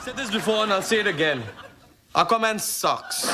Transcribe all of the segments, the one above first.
said this before and I'll say it again. Aquaman sucks.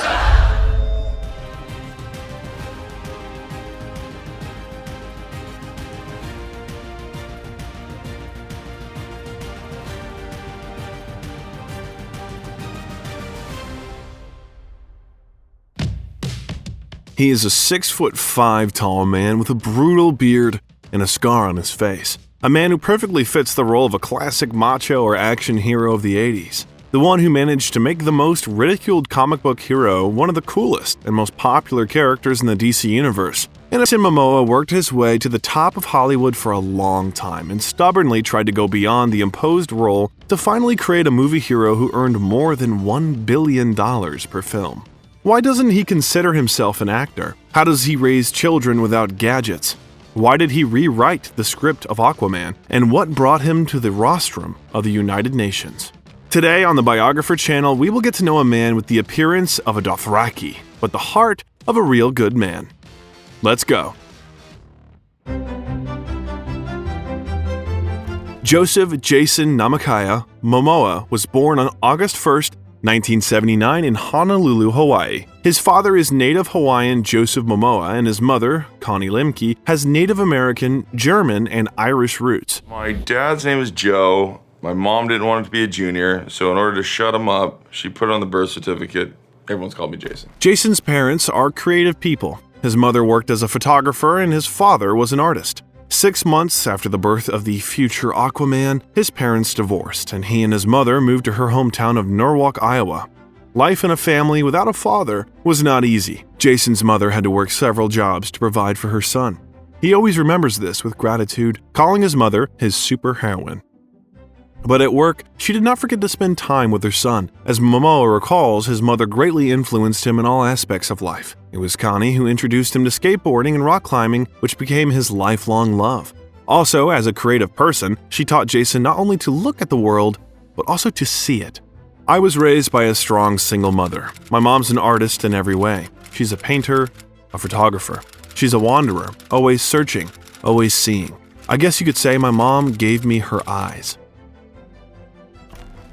He is a 6'5" tall man with a brutal beard and a scar on his face. A man who perfectly fits the role of a classic macho or action hero of the 80s. The one who managed to make the most ridiculed comic book hero one of the coolest and most popular characters in the DC universe. And Jason Momoa worked his way to the top of Hollywood for a long time and stubbornly tried to go beyond the imposed role to finally create a movie hero who earned more than $1 billion per film. Why doesn't he consider himself an actor? How does he raise children without gadgets? Why did he rewrite the script of Aquaman? And what brought him to the rostrum of the United Nations? Today on the Biographer channel, we will get to know a man with the appearance of a Dothraki, but the heart of a real good man. Let's go. Joseph Jason Momoa was born on August 1st, 1979 in Honolulu, Hawaii. His father is native Hawaiian Joseph Momoa, and his mother, Connie Lemke, has Native American, German, and Irish roots. My dad's name is Joe. My mom didn't want him to be a junior, so in order to shut him up, she put it on the birth certificate. Everyone's called me Jason. Jason's parents are creative people. His mother worked as a photographer, and his father was an artist. 6 months after the birth of the future Aquaman, his parents divorced, and he and his mother moved to her hometown of Norwalk, Iowa. Life in a family without a father was not easy. Jason's mother had to work several jobs to provide for her son. He always remembers this with gratitude, calling his mother his superheroine. But at work, she did not forget to spend time with her son. As Momoa recalls, his mother greatly influenced him in all aspects of life. It was Connie who introduced him to skateboarding and rock climbing, which became his lifelong love. Also, as a creative person, she taught Jason not only to look at the world, but also to see it. I was raised by a strong single mother. My mom's an artist in every way. She's a painter, a photographer. She's a wanderer, always searching, always seeing. I guess you could say my mom gave me her eyes.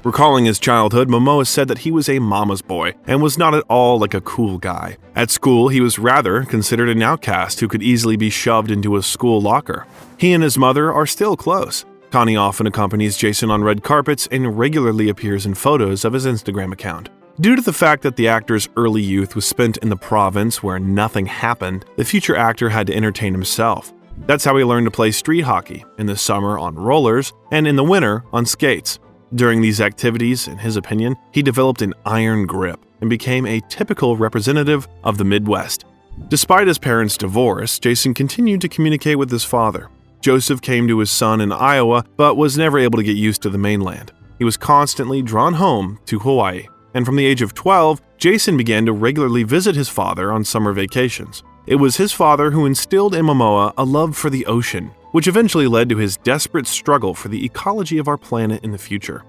Recalling his childhood, Momoa said that he was a mama's boy and was not at all like a cool guy. At school, he was rather considered an outcast who could easily be shoved into a school locker. He and his mother are still close. Connie often accompanies Jason on red carpets and regularly appears in photos of his Instagram account. Due to the fact that the actor's early youth was spent in the province where nothing happened, the future actor had to entertain himself. That's how he learned to play street hockey, in the summer on rollers and in the winter on skates. During these activities, in his opinion, he developed an iron grip and became a typical representative of the Midwest. Despite his parents' divorce, Jason continued to communicate with his father. Joseph came to his son in Iowa, but was never able to get used to the mainland. He was constantly drawn home to Hawaii, and from the age of 12, Jason began to regularly visit his father on summer vacations. It was his father who instilled in Momoa a love for the ocean, which eventually led to his desperate struggle for the ecology of our planet in the future.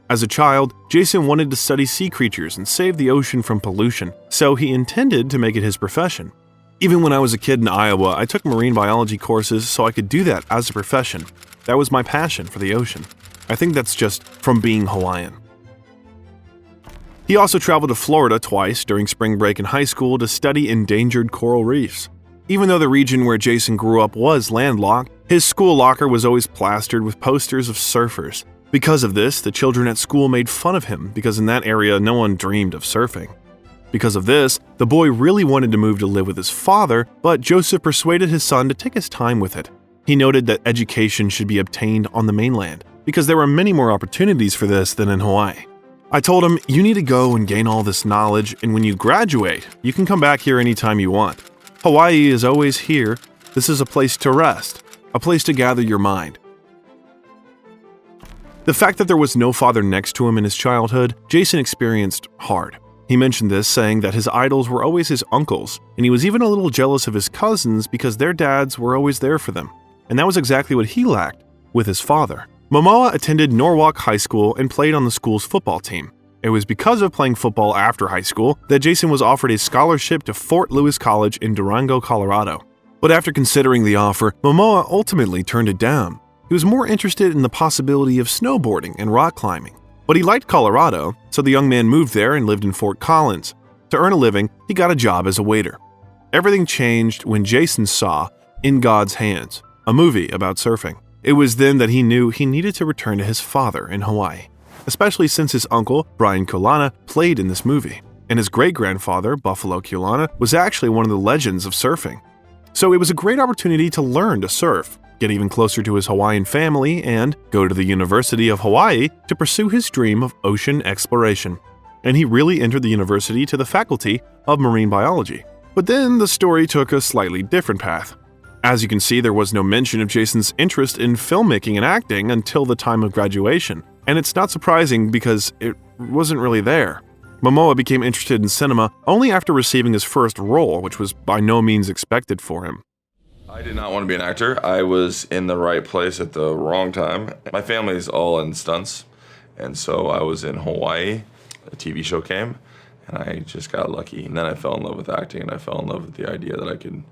As a child, Jason wanted to study sea creatures and save the ocean from pollution, so he intended to make it his profession. Even when I was a kid in Iowa, I took marine biology courses so I could do that as a profession. That was my passion for the ocean. I think that's just from being Hawaiian. He also traveled to Florida twice during spring break in high school to study endangered coral reefs. Even though the region where Jason grew up was landlocked, his school locker was always plastered with posters of surfers. Because of this, the children at school made fun of him because in that area no one dreamed of surfing. Because of this, the boy really wanted to move to live with his father, but Joseph persuaded his son to take his time with it. He noted that education should be obtained on the mainland, because there were many more opportunities for this than in Hawaii. I told him, you need to go and gain all this knowledge, and when you graduate, you can come back here anytime you want. Hawaii is always here. This is a place to rest, a place to gather your mind. The fact that there was no father next to him in his childhood, Jason experienced hard. He mentioned this, saying that his idols were always his uncles, and he was even a little jealous of his cousins because their dads were always there for them. And that was exactly what he lacked with his father. Momoa attended Norwalk High School and played on the school's football team. It was because of playing football after high school that Jason was offered a scholarship to Fort Lewis College in Durango, Colorado. But after considering the offer, Momoa ultimately turned it down. He was more interested in the possibility of snowboarding and rock climbing. But he liked Colorado, so the young man moved there and lived in Fort Collins. To earn a living, he got a job as a waiter. Everything changed when Jason saw In God's Hands, a movie about surfing. It was then that he knew he needed to return to his father in Hawaii, especially since his uncle, Brian Kulana, played in this movie, and his great-grandfather, Buffalo Kulana, was actually one of the legends of surfing. So it was a great opportunity to learn to surf, get even closer to his Hawaiian family, and go to the University of Hawaii to pursue his dream of ocean exploration. And he really entered the university to the faculty of marine biology. But then the story took a slightly different path. As you can see, there was no mention of Jason's interest in filmmaking and acting until the time of graduation. And it's not surprising because it wasn't really there. Momoa became interested in cinema only after receiving his first role, which was by no means expected for him. I did not want to be an actor. I was in the right place at the wrong time. My family's all in stunts, and so I was in Hawaii. A TV show came, and I just got lucky. And then I fell in love with acting, and I fell in love with the idea that I could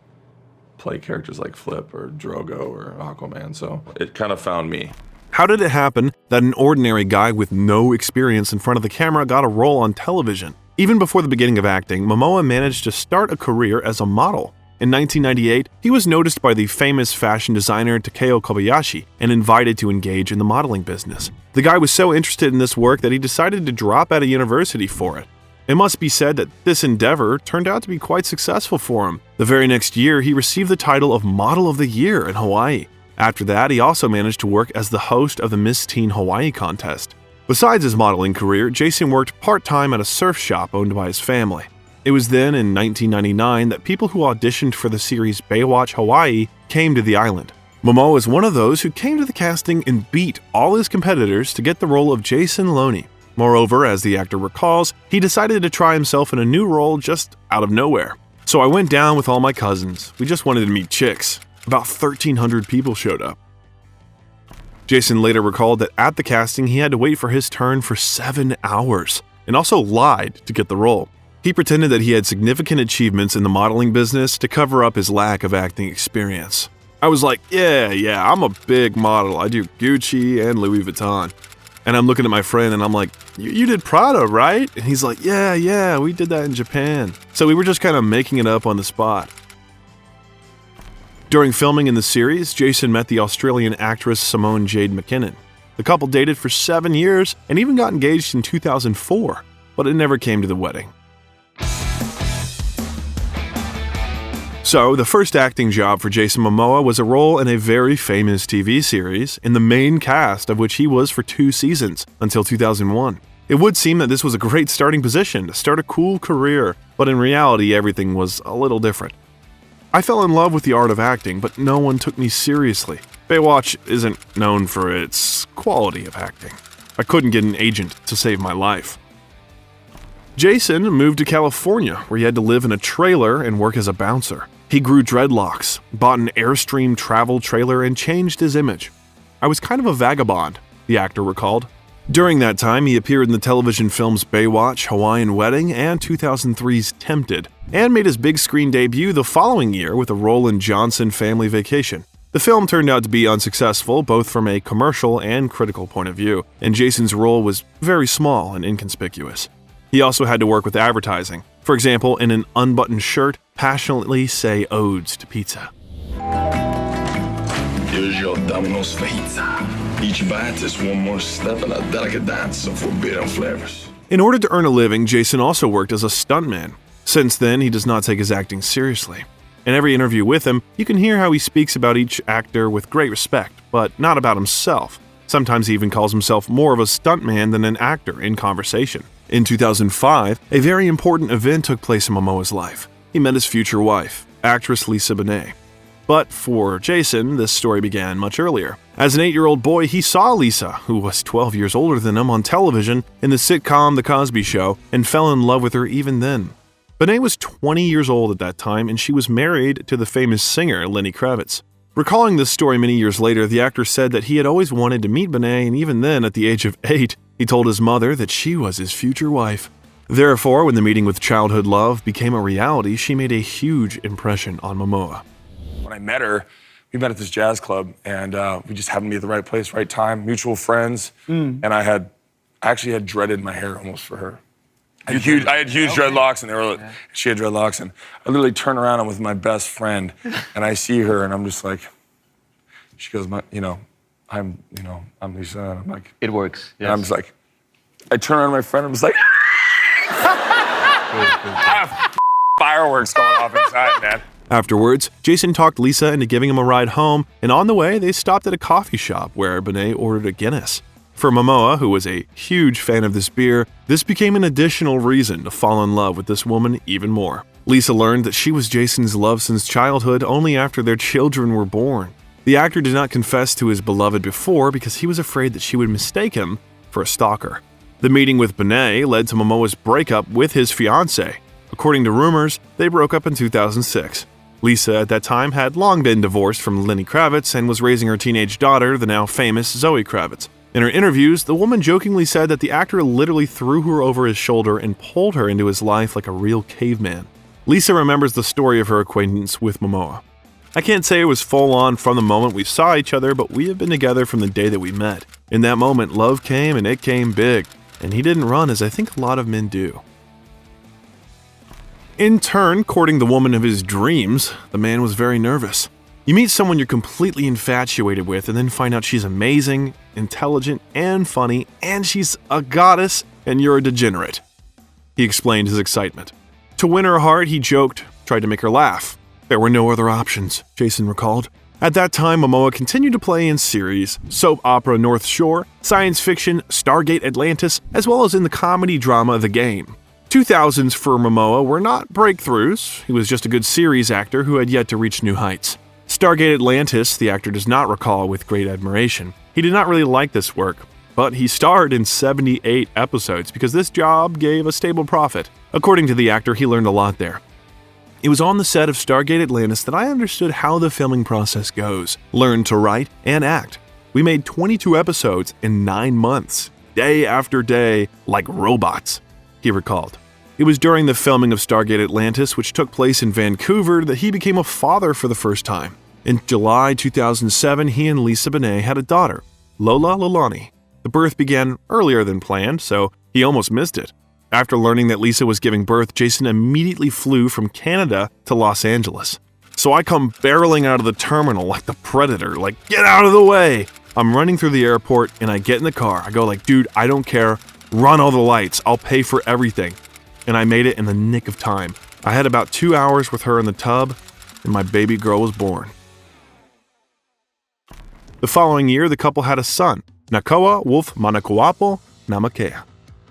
play characters like Flip or Drogo or Aquaman, so it kind of found me. How did it happen that an ordinary guy with no experience in front of the camera got a role on television? Even before the beginning of acting, Momoa managed to start a career as a model. In 1998, he was noticed by the famous fashion designer Takeo Kobayashi and invited to engage in the modeling business. The guy was so interested in this work that he decided to drop out of university for it. It must be said that this endeavor turned out to be quite successful for him. The very next year, he received the title of Model of the Year in Hawaii. After that, he also managed to work as the host of the Miss Teen Hawaii contest. Besides his modeling career, Jason worked part-time at a surf shop owned by his family. It was then, in 1999, that people who auditioned for the series Baywatch Hawaii came to the island. Momoa was one of those who came to the casting and beat all his competitors to get the role of Jason Loney. Moreover, as the actor recalls, he decided to try himself in a new role just out of nowhere. So I went down with all my cousins. We just wanted to meet chicks. About 1,300 people showed up. Jason later recalled that at the casting he had to wait for his turn for 7 hours, and also lied to get the role. He pretended that he had significant achievements in the modeling business to cover up his lack of acting experience. I was like, yeah, I'm a big model. I do Gucci and Louis Vuitton. And I'm looking at my friend and I'm like, you did Prada, right? And he's like, yeah, we did that in Japan. So we were just kind of making it up on the spot. During filming in the series, Jason met the Australian actress Simone Jade McKinnon. The couple dated for 7 years and even got engaged in 2004, but it never came to the wedding. So, the first acting job for Jason Momoa was a role in a very famous TV series, in the main cast of which he was for 2 seasons, until 2001. It would seem that this was a great starting position to start a cool career, but in reality everything was a little different. I fell in love with the art of acting, but no one took me seriously. Baywatch isn't known for its quality of acting. I couldn't get an agent to save my life. Jason moved to California, where he had to live in a trailer and work as a bouncer. He grew dreadlocks, bought an Airstream travel trailer, and changed his image. I was kind of a vagabond, the actor recalled. During that time, he appeared in the television films Baywatch, Hawaiian Wedding, and 2003's Tempted, and made his big screen debut the following year with a role in Johnson Family Vacation. The film turned out to be unsuccessful, both from a commercial and critical point of view, and Jason's role was very small and inconspicuous. He also had to work with advertising. For example, in an unbuttoned shirt, passionately say odes to pizza. Here's your Domino's pizza. Each bite is one more step in a delicate dance of forbidden flavors. In order to earn a living, Jason also worked as a stuntman. Since then, he does not take his acting seriously. In every interview with him, you can hear how he speaks about each actor with great respect, but not about himself. Sometimes he even calls himself more of a stuntman than an actor in conversation. In 2005, a very important event took place in Momoa's life. He met his future wife, actress Lisa Bonet. But for Jason, this story began much earlier. As an 8-year-old boy, he saw Lisa, who was 12 years older than him, on television in the sitcom The Cosby Show, and fell in love with her even then. Bonet was 20 years old at that time, and she was married to the famous singer Lenny Kravitz. Recalling this story many years later, the actor said that he had always wanted to meet Bonet, and even then, at the age of 8, he told his mother that she was his future wife. Therefore, when the meeting with childhood love became a reality, she made a huge impression on Momoa. When I met her, we met at this jazz club, and we just happened to be at the right place, right time, mutual friends. And I I actually had dreaded my hair almost for her. I had huge dreadlocks, and she had dreadlocks, and I literally turn around, I'm with my best friend, and I see her, and I'm just like, she goes, I'm Lisa, and I'm like, it works. Yes. And I'm just like, I turn around to my friend, I'm just like, I have fireworks going off inside, man. Afterwards, Jason talked Lisa into giving him a ride home, and on the way, they stopped at a coffee shop where Bonet ordered a Guinness. For Momoa, who was a huge fan of this beer, this became an additional reason to fall in love with this woman even more. Lisa learned that she was Jason's love since childhood only after their children were born. The actor did not confess to his beloved before because he was afraid that she would mistake him for a stalker. The meeting with Bonet led to Momoa's breakup with his fiancée. According to rumors, they broke up in 2006. Lisa at that time had long been divorced from Lenny Kravitz and was raising her teenage daughter, the now famous Zoe Kravitz. In her interviews, the woman jokingly said that the actor literally threw her over his shoulder and pulled her into his life like a real caveman. Lisa remembers the story of her acquaintance with Momoa. I can't say it was full on from the moment we saw each other, but we have been together from the day that we met. In that moment, love came and it came big, and he didn't run as I think a lot of men do. In turn, courting the woman of his dreams, the man was very nervous. You meet someone you're completely infatuated with and then find out she's amazing, intelligent, and funny, and she's a goddess, and you're a degenerate. He explained his excitement. To win her heart, he joked, tried to make her laugh. There were no other options, Jason recalled. At that time, Momoa continued to play in series, soap opera North Shore, science fiction Stargate Atlantis, as well as in the comedy drama The Game. 2000s for Momoa were not breakthroughs. He was just a good series actor who had yet to reach new heights. Stargate Atlantis, the actor does not recall with great admiration. He did not really like this work, but he starred in 78 episodes because this job gave a stable profit. According to the actor, he learned a lot there. It was on the set of Stargate Atlantis that I understood how the filming process goes, learned to write and act. We made 22 episodes in 9 months, day after day, like robots, he recalled. It was during the filming of Stargate Atlantis, which took place in Vancouver, that he became a father for the first time. In July 2007, he and Lisa Bonet had a daughter, Lola Lolani. The birth began earlier than planned, so he almost missed it. After learning that Lisa was giving birth, Jason immediately flew from Canada to Los Angeles. So I come barreling out of the terminal like the Predator, like, get out of the way! I'm running through the airport and I get in the car. I go like, dude, I don't care. Run all the lights. I'll pay for everything. And I made it in the nick of time. I had about 2 hours with her in the tub, and my baby girl was born. The following year, the couple had a son, Nakoa Wolf Manakoapo Namakea.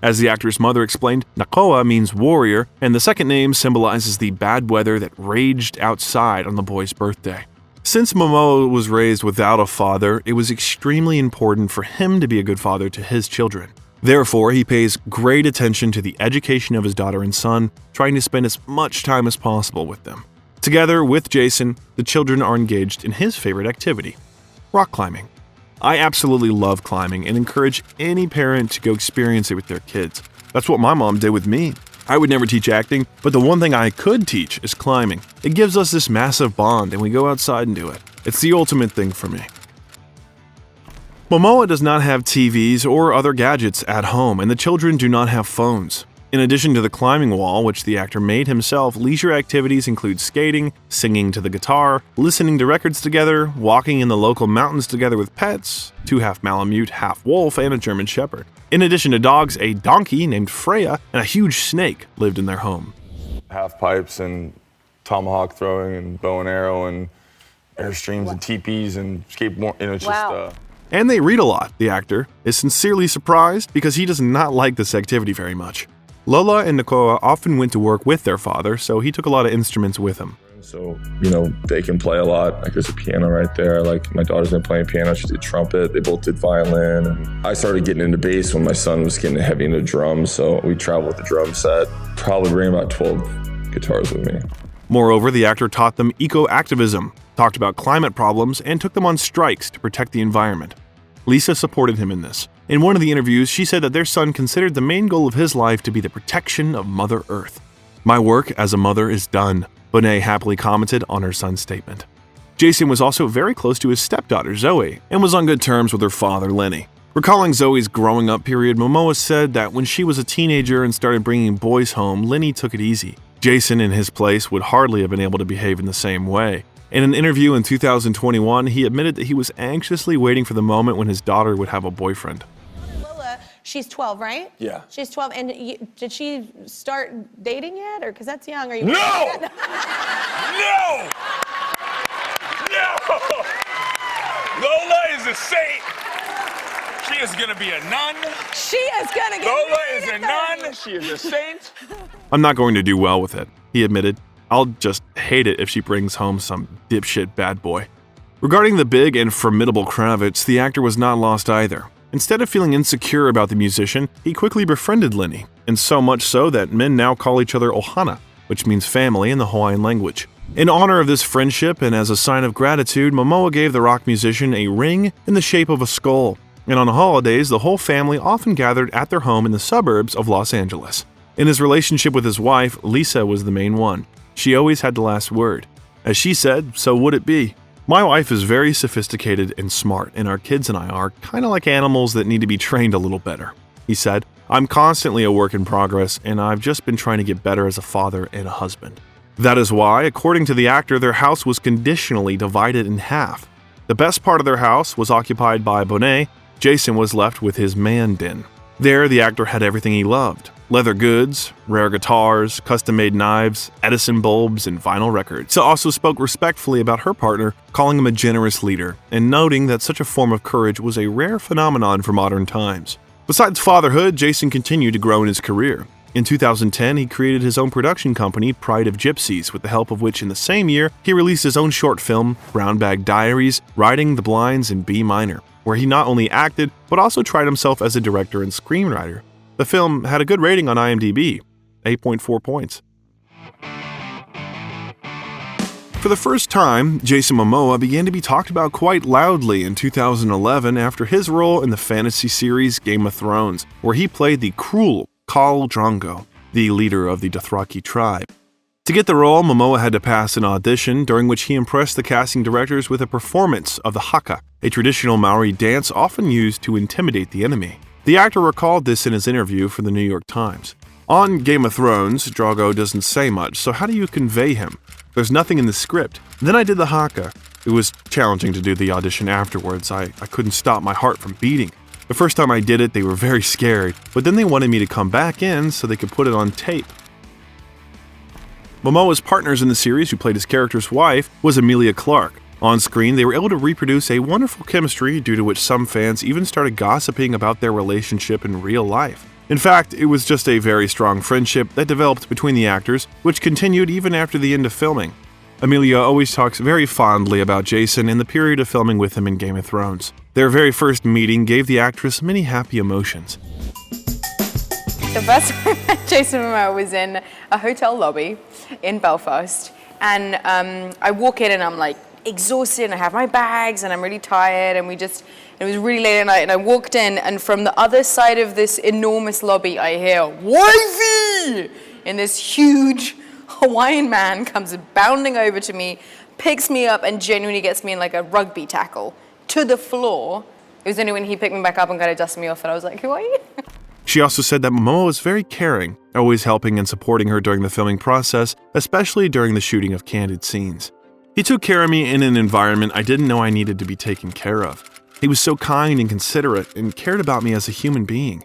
As the actor's mother explained, Nakoa means warrior, and the second name symbolizes the bad weather that raged outside on the boy's birthday. Since Momoa was raised without a father, it was extremely important for him to be a good father to his children. Therefore, he pays great attention to the education of his daughter and son, trying to spend as much time as possible with them. Together with Jason, the children are engaged in his favorite activity, rock climbing. I absolutely love climbing and encourage any parent to go experience it with their kids. That's what my mom did with me. I would never teach acting, but the one thing I could teach is climbing. It gives us this massive bond and we go outside and do it. It's the ultimate thing for me. Momoa does not have TVs or other gadgets at home, and the children do not have phones. In addition to the climbing wall, which the actor made himself, leisure activities include skating, singing to the guitar, listening to records together, walking in the local mountains together with pets, 2 half Malamute, half wolf, and a German Shepherd. In addition to dogs, a donkey named Freya and a huge snake lived in their home. Half pipes and tomahawk throwing and bow and arrow and airstreams and teepees and skateboard, just... And they read a lot. The actor is sincerely surprised because he does not like this activity very much. Lola and Nakoa often went to work with their father, so he took a lot of instruments with him. So, they can play a lot. Like, there's a piano right there. Like, my daughter's been playing piano. She did trumpet. They both did violin. And I started getting into bass when my son was getting heavy into drums. So we traveled with the drum set. Probably bring about 12 guitars with me. Moreover, the actor taught them eco-activism, talked about climate problems, and took them on strikes to protect the environment. Lisa supported him in this. In one of the interviews, she said that their son considered the main goal of his life to be the protection of Mother Earth. My work as a mother is done, Bonet happily commented on her son's statement. Jason was also very close to his stepdaughter, Zoe, and was on good terms with her father, Lenny. Recalling Zoe's growing up period, Momoa said that when she was a teenager and started bringing boys home, Lenny took it easy. Jason, in his place, would hardly have been able to behave in the same way. In an interview in 2021, he admitted that he was anxiously waiting for the moment when his daughter would have a boyfriend. She's 12, right? Yeah. She's 12, and did she start dating yet, or because that's young? Are you? No! No! No! Lola is a saint. She is gonna be a nun. She is gonna get Lola married is a at 30. nun. She is a saint. I'm not going to do well with it, he admitted. I'll just hate it if she brings home some dipshit bad boy. Regarding the big and formidable Kravitz, the actor was not lost either. Instead of feeling insecure about the musician, he quickly befriended Lenny, and so much so that men now call each other Ohana, which means family in the Hawaiian language. In honor of this friendship and as a sign of gratitude, Momoa gave the rock musician a ring in the shape of a skull. And on holidays, the whole family often gathered at their home in the suburbs of Los Angeles. In his relationship with his wife, Lisa was the main one. She always had the last word. As she said, so would it be. My wife is very sophisticated and smart, and our kids and I are kind of like animals that need to be trained a little better. He said, I'm constantly a work in progress, and I've just been trying to get better as a father and a husband. That is why, according to the actor, their house was conditionally divided in half. The best part of their house was occupied by Bonet. Jason was left with his man den. There, the actor had everything he loved. Leather goods, rare guitars, custom-made knives, Edison bulbs, and vinyl records. He also spoke respectfully about her partner, calling him a generous leader, and noting that such a form of courage was a rare phenomenon for modern times. Besides fatherhood, Jason continued to grow in his career. In 2010, he created his own production company, Pride of Gypsies, with the help of which in the same year, he released his own short film, Brown Bag Diaries, Riding the Blinds in B minor, where he not only acted, but also tried himself as a director and screenwriter. The film had a good rating on IMDb, 8.4 points. For the first time, Jason Momoa began to be talked about quite loudly in 2011 after his role in the fantasy series Game of Thrones, where he played the cruel Khal Drogo, the leader of the Dothraki tribe. To get the role, Momoa had to pass an audition during which he impressed the casting directors with a performance of the haka, a traditional Maori dance often used to intimidate the enemy. The actor recalled this in his interview for the New York Times. On Game of Thrones, Drogo doesn't say much, so how do you convey him? There's nothing in the script. Then I did the haka. It was challenging to do the audition afterwards. I couldn't stop my heart from beating. The first time I did it, they were very scared, but then they wanted me to come back in so they could put it on tape. Momoa's partners in the series, who played his character's wife, was Emilia Clarke. On screen, they were able to reproduce a wonderful chemistry, due to which some fans even started gossiping about their relationship in real life. In fact, it was just a very strong friendship that developed between the actors, which continued even after the end of filming. Emilia always talks very fondly about Jason and the period of filming with him in Game of Thrones. Their very first meeting gave the actress many happy emotions. The first time I met Jason Momoa was in a hotel lobby in Belfast, and I walk in and I'm like exhausted and I have my bags and I'm really tired, and it was really late at night, and I walked in, and from the other side of this enormous lobby I hear "Wifey!" and this huge Hawaiian man comes bounding over to me, picks me up and genuinely gets me in like a rugby tackle to the floor. It was only when he picked me back up and kind of dusted me off that I was like, who are you? She also said that Momoa was very caring, always helping and supporting her during the filming process, especially during the shooting of candid scenes. He took care of me in an environment I didn't know I needed to be taken care of. He was so kind and considerate and cared about me as a human being.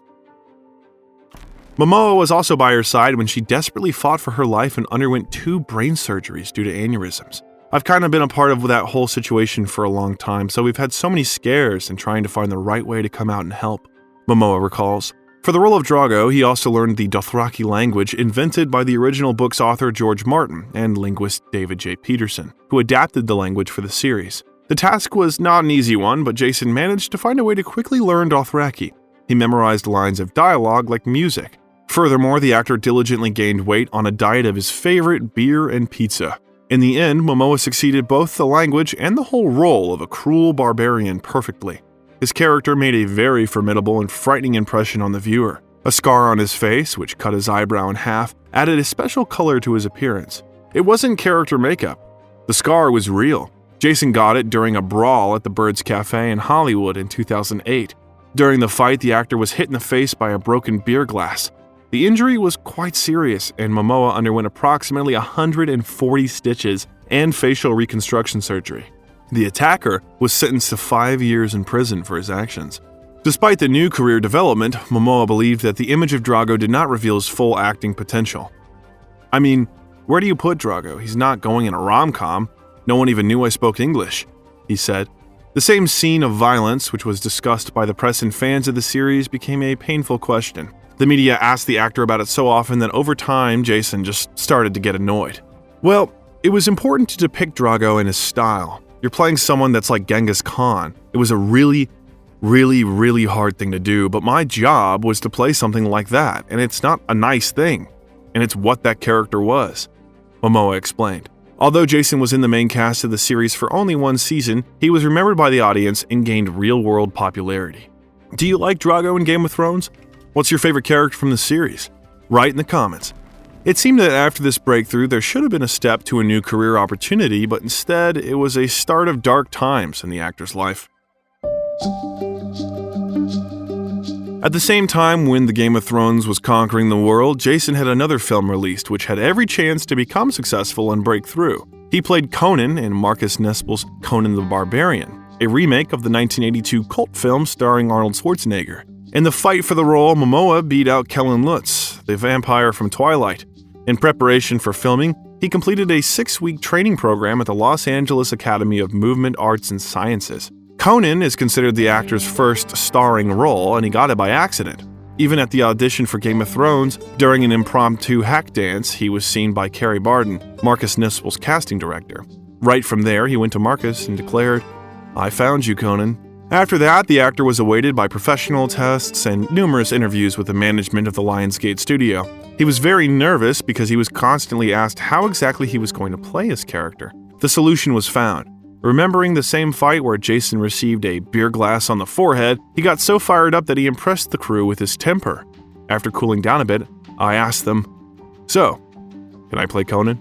Momoa was also by her side when she desperately fought for her life and underwent 2 brain surgeries due to aneurysms. I've kind of been a part of that whole situation for a long time, so we've had so many scares and trying to find the right way to come out and help, Momoa recalls. For the role of Drogo, he also learned the Dothraki language invented by the original book's author George Martin and linguist David J. Peterson, who adapted the language for the series. The task was not an easy one, but Jason managed to find a way to quickly learn Dothraki. He memorized lines of dialogue like music. Furthermore, the actor diligently gained weight on a diet of his favorite beer and pizza. In the end, Momoa succeeded both the language and the whole role of a cruel barbarian perfectly. His character made a very formidable and frightening impression on the viewer. A scar on his face, which cut his eyebrow in half, added a special color to his appearance. It wasn't character makeup. The scar was real. Jason got it during a brawl at the Birds Cafe in Hollywood in 2008. During the fight, the actor was hit in the face by a broken beer glass. The injury was quite serious, and Momoa underwent approximately 140 stitches and facial reconstruction surgery. The attacker was sentenced to 5 years in prison for his actions. Despite the new career development, Momoa believed that the image of Drogo did not reveal his full acting potential. I mean, where do you put Drogo? He's not going in a rom-com. No one even knew I spoke English, he said. The same scene of violence, which was discussed by the press and fans of the series, became a painful question. The media asked the actor about it so often that over time, Jason just started to get annoyed. Well, it was important to depict Drogo in his style. You're playing someone that's like Genghis Khan. It was a really hard thing to do, but my job was to play something like that, and it's not a nice thing, and it's what that character was, Momoa explained. Although Jason was in the main cast of the series for only one season, he was remembered by the audience and gained real-world popularity. Do you like Drogo in Game of Thrones? What's your favorite character from the series? Write in the comments. It seemed that after this breakthrough, there should have been a step to a new career opportunity, but instead, it was a start of dark times in the actor's life. At the same time when the Game of Thrones was conquering the world, Jason had another film released which had every chance to become successful and break through. He played Conan in Marcus Nispel's Conan the Barbarian, a remake of the 1982 cult film starring Arnold Schwarzenegger. In the fight for the role, Momoa beat out Kellen Lutz, the vampire from Twilight. In preparation for filming, he completed a 6-week training program at the Los Angeles Academy of Movement Arts and Sciences. Conan is considered the actor's first starring role, and he got it by accident. Even at the audition for Game of Thrones, during an impromptu hack dance, he was seen by Carrie Barden, Marcus Nispel's casting director. Right from there, he went to Marcus and declared, "I found you, Conan." After that, the actor was awaited by professional tests and numerous interviews with the management of the Lionsgate studio. He was very nervous because he was constantly asked how exactly he was going to play his character. The solution was found. Remembering the same fight where Jason received a beer glass on the forehead, he got so fired up that he impressed the crew with his temper. After cooling down a bit, I asked them, "So, can I play Conan?"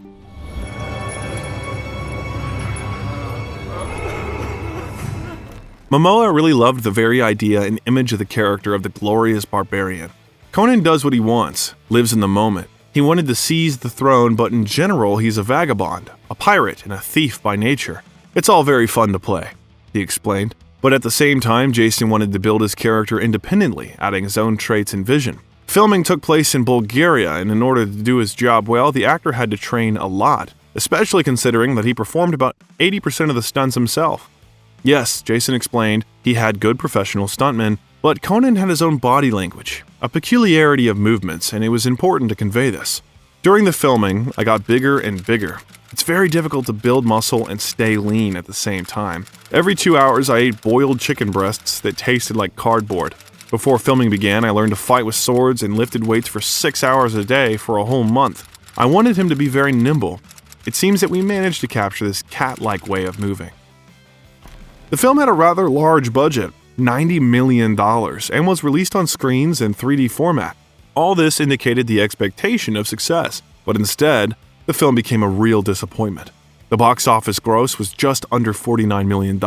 Momoa really loved the very idea and image of the character of the glorious barbarian. Conan does what he wants, lives in the moment. He wanted to seize the throne, but in general, he's a vagabond, a pirate, and a thief by nature. It's all very fun to play, he explained. But at the same time, Jason wanted to build his character independently, adding his own traits and vision. Filming took place in Bulgaria, and in order to do his job well, the actor had to train a lot, especially considering that he performed about 80% of the stunts himself. Yes, Jason explained, he had good professional stuntmen, but Conan had his own body language, a peculiarity of movements, and it was important to convey this. During the filming, I got bigger and bigger. It's very difficult to build muscle and stay lean at the same time. Every 2 hours, I ate boiled chicken breasts that tasted like cardboard. Before filming began, I learned to fight with swords and lifted weights for 6 hours a day for a whole month. I wanted him to be very nimble. It seems that we managed to capture this cat-like way of moving. The film had a rather large budget, $90 million, and was released on screens in 3D format. All this indicated the expectation of success, but instead, the film became a real disappointment. The box office gross was just under $49 million,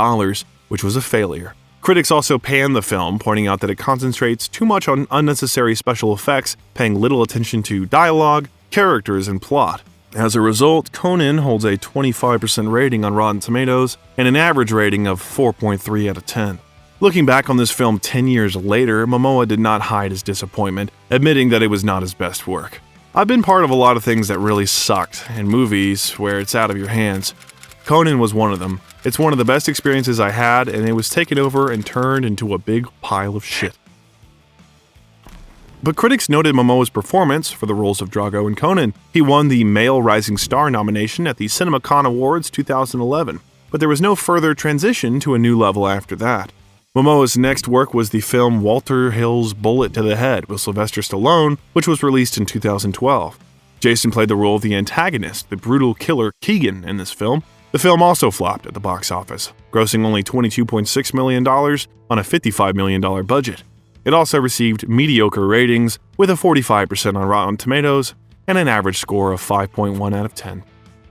which was a failure. Critics also panned the film, pointing out that it concentrates too much on unnecessary special effects, paying little attention to dialogue, characters, and plot. As a result, Conan holds a 25% rating on Rotten Tomatoes and an average rating of 4.3 out of 10. Looking back on this film 10 years later, Momoa did not hide his disappointment, admitting that it was not his best work. I've been part of a lot of things that really sucked, and movies where it's out of your hands. Conan was one of them. It's one of the best experiences I had, and it was taken over and turned into a big pile of shit. But critics noted Momoa's performance for the roles of Drogo and Conan. He won the Male Rising Star nomination at the CinemaCon Awards 2011, but there was no further transition to a new level after that. Momoa's next work was the film Walter Hill's Bullet to the Head with Sylvester Stallone, which was released in 2012. Jason played the role of the antagonist, the brutal killer Keegan, in this film. The film also flopped at the box office, grossing only $22.6 million on a $55 million budget. It also received mediocre ratings, with a 45% on Rotten Tomatoes and an average score of 5.1 out of 10.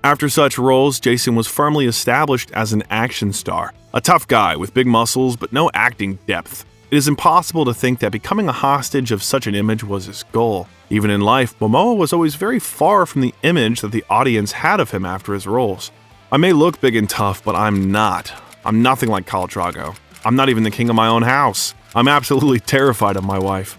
After such roles, Jason was firmly established as an action star, a tough guy with big muscles but no acting depth. It is impossible to think that becoming a hostage of such an image was his goal. Even in life, Momoa was always very far from the image that the audience had of him after his roles. I may look big and tough, but I'm not. I'm nothing like Khal Drogo. I'm not even the king of my own house. I'm absolutely terrified of my wife.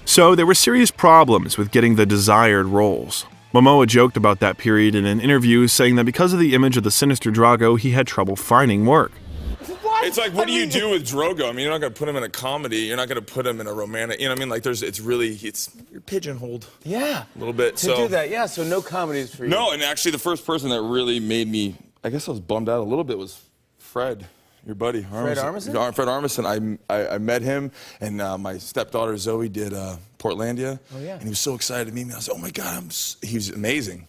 So there were serious problems with getting the desired roles. Momoa joked about that period in an interview, saying that because of the image of the sinister Drogo, he had trouble finding work. It's like, what do you do with Drogo? I mean, you're not going to put him in a comedy. You're not going to put him in a romantic. You know what I mean? Like, you're pigeonholed. Yeah. A little bit. To do that, yeah. So no comedies for you. No, and actually, the first person that really made me, I guess I was bummed out a little bit, was Fred, your buddy. Fred Armisen? Fred Armisen. I met him, and my stepdaughter Zoe did Portlandia. Oh, yeah. And he was so excited to meet me. I was like, oh my God, he was amazing.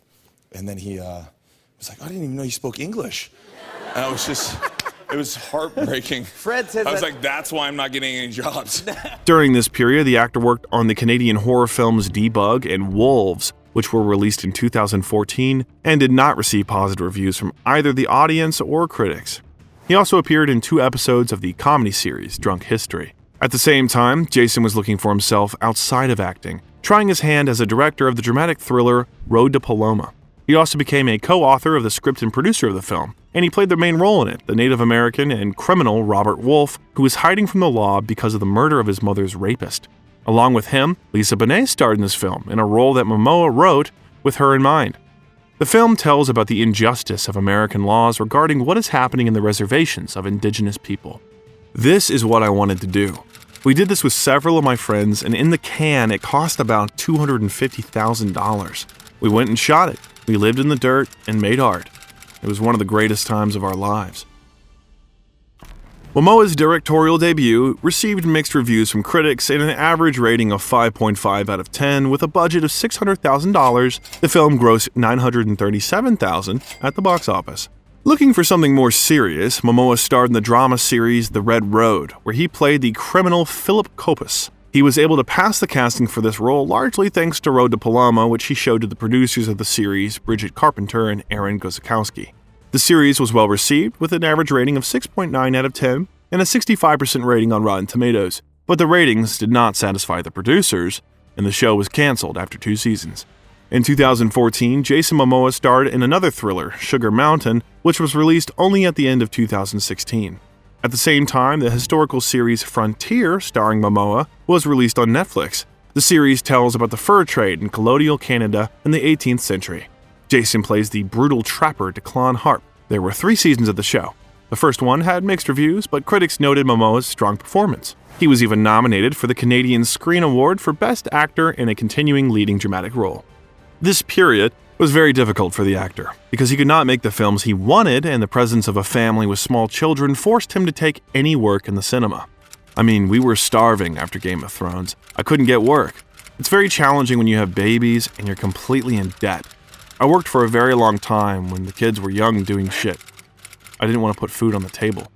And then he was like, I didn't even know you spoke English. And I was just, it was heartbreaking. Fred said I was like, that's why I'm not getting any jobs. During this period, the actor worked on the Canadian horror films Debug and Wolves, which were released in 2014 and did not receive positive reviews from either the audience or critics. He also appeared in 2 episodes of the comedy series Drunk History. At the same time, Jason was looking for himself outside of acting, trying his hand as a director of the dramatic thriller Road to Paloma. He also became a co-author of the script and producer of the film, and he played the main role in it, the Native American and criminal Robert Wolfe, who was hiding from the law because of the murder of his mother's rapist. Along with him, Lisa Bonet starred in this film in a role that Momoa wrote with her in mind. The film tells about the injustice of American laws regarding what is happening in the reservations of indigenous people. This is what I wanted to do. We did this with several of my friends, and in the can, it cost about $250,000. We went and shot it. We lived in the dirt and made art. It was one of the greatest times of our lives. Momoa's directorial debut received mixed reviews from critics and an average rating of 5.5 out of 10. With a budget of $600,000, the film grossed $937,000 at the box office. Looking for something more serious, Momoa starred in the drama series The Red Road, where he played the criminal Philip Copus. He was able to pass the casting for this role largely thanks to Road to Paloma, which he showed to the producers of the series, Bridget Carpenter and Aaron Gozikowski. The series was well received, with an average rating of 6.9 out of 10 and a 65% rating on Rotten Tomatoes. But the ratings did not satisfy the producers, and the show was canceled after 2 seasons. In 2014, Jason Momoa starred in another thriller, Sugar Mountain, which was released only at the end of 2016. At the same time, the historical series Frontier, starring Momoa, was released on Netflix. The series tells about the fur trade in colonial Canada in the 18th century. Jason plays the brutal trapper Declan Harp. There were 3 seasons of the show. The first one had mixed reviews, but critics noted Momoa's strong performance. He was even nominated for the Canadian Screen Award for Best Actor in a Continuing Leading Dramatic Role. This period was very difficult for the actor, because he could not make the films he wanted, and the presence of a family with small children forced him to take any work in the cinema. I mean, we were starving after Game of Thrones. I couldn't get work. It's very challenging when you have babies and you're completely in debt. I worked for a very long time when the kids were young doing shit. I didn't want to put food on the table.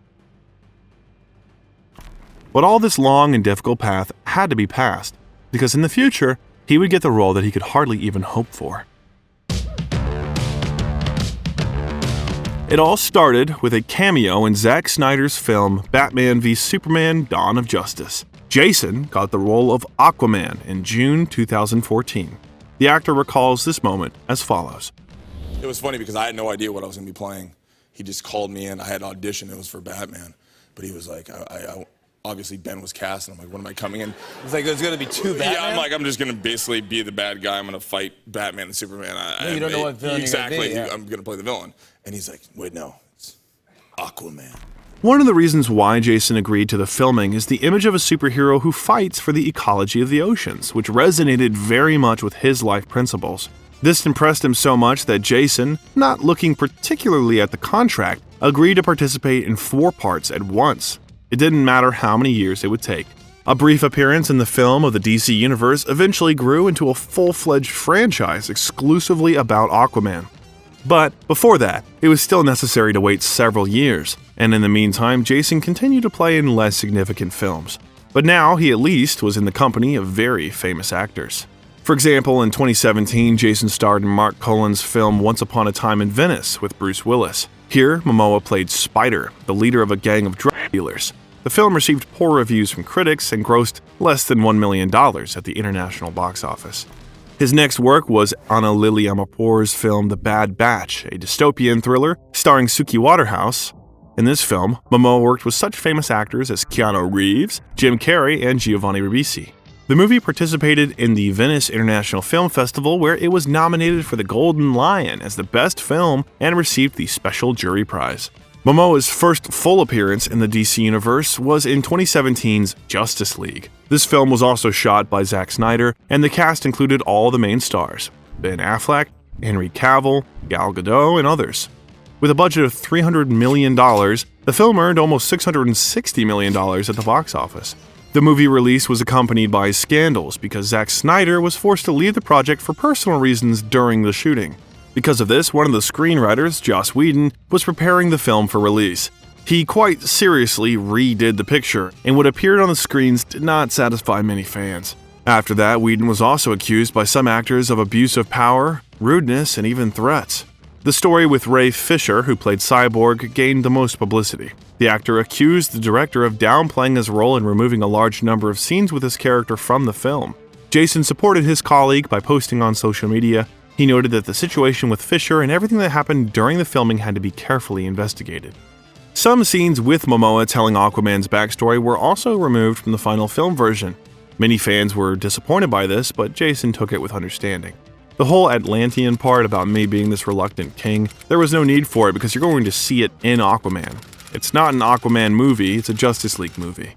But all this long and difficult path had to be passed, because in the future, he would get the role that he could hardly even hope for. It all started with a cameo in Zack Snyder's film Batman v Superman: Dawn of Justice. Jason got the role of Aquaman in June 2014. The actor recalls this moment as follows. It was funny because I had no idea what I was going to be playing. He just called me in. I had auditioned. It was for Batman. But he was like, obviously Ben was cast, and I'm like, when am I coming in? It's like there's going to be 2 Batman? Yeah, I'm like, I'm just going to basically be the bad guy. I'm going to fight Batman and Superman. You don't know what villain exactly, you're going to be. Yeah. I'm going to play the villain. And he's like, wait, no, it's Aquaman. One of the reasons why Jason agreed to the filming is the image of a superhero who fights for the ecology of the oceans, which resonated very much with his life principles. This impressed him so much that Jason, not looking particularly at the contract, agreed to participate in 4 parts at once. It didn't matter how many years it would take. A brief appearance in the film of the DC Universe eventually grew into a full-fledged franchise exclusively about Aquaman. But before that, it was still necessary to wait several years, and in the meantime, Jason continued to play in less significant films. But now he at least was in the company of very famous actors. For example, in 2017, Jason starred in Mark Cullen's film Once Upon a Time in Venice with Bruce Willis. Here, Momoa played Spider, the leader of a gang of drug dealers. The film received poor reviews from critics and grossed less than $1 million at the international box office. His next work was Anna Lily Amapour's film The Bad Batch, a dystopian thriller starring Suki Waterhouse. In this film, Momoa worked with such famous actors as Keanu Reeves, Jim Carrey, and Giovanni Ribisi. The movie participated in the Venice International Film Festival, where it was nominated for the Golden Lion as the best film and received the Special Jury Prize. Momoa's first full appearance in the DC Universe was in 2017's Justice League. This film was also shot by Zack Snyder, and the cast included all the main stars: Ben Affleck, Henry Cavill, Gal Gadot, and others. With a budget of $300 million, the film earned almost $660 million at the box office. The movie release was accompanied by scandals because Zack Snyder was forced to leave the project for personal reasons during the shooting. Because of this, one of the screenwriters, Joss Whedon, was preparing the film for release. He quite seriously redid the picture, and what appeared on the screens did not satisfy many fans. After that, Whedon was also accused by some actors of abuse of power, rudeness, and even threats. The story with Ray Fisher, who played Cyborg, gained the most publicity. The actor accused the director of downplaying his role and removing a large number of scenes with his character from the film. Jason supported his colleague by posting on social media. He noted that the situation with Fisher and everything that happened during the filming had to be carefully investigated. Some scenes with Momoa telling Aquaman's backstory were also removed from the final film version. Many fans were disappointed by this, but Jason took it with understanding. The whole Atlantean part about me being this reluctant king, there was no need for it because you're going to see it in Aquaman. It's not an Aquaman movie, it's a Justice League movie.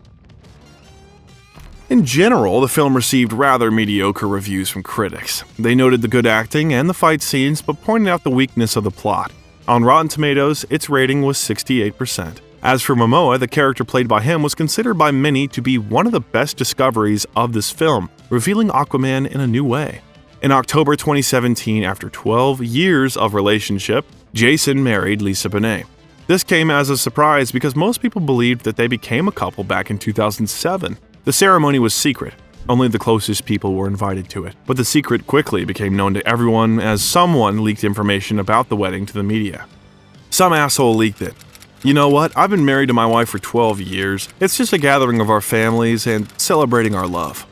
In general, the film received rather mediocre reviews from critics. They noted the good acting and the fight scenes, but pointed out the weakness of the plot. On Rotten Tomatoes, its rating was 68%. As for Momoa, the character played by him was considered by many to be one of the best discoveries of this film, revealing Aquaman in a new way. In October 2017, after 12 years of relationship, Jason married Lisa Bonet. This came as a surprise because most people believed that they became a couple back in 2007. The ceremony was secret. Only the closest people were invited to it. But the secret quickly became known to everyone as someone leaked information about the wedding to the media. Some asshole leaked it. You know what? I've been married to my wife for 12 years. It's just a gathering of our families and celebrating our love.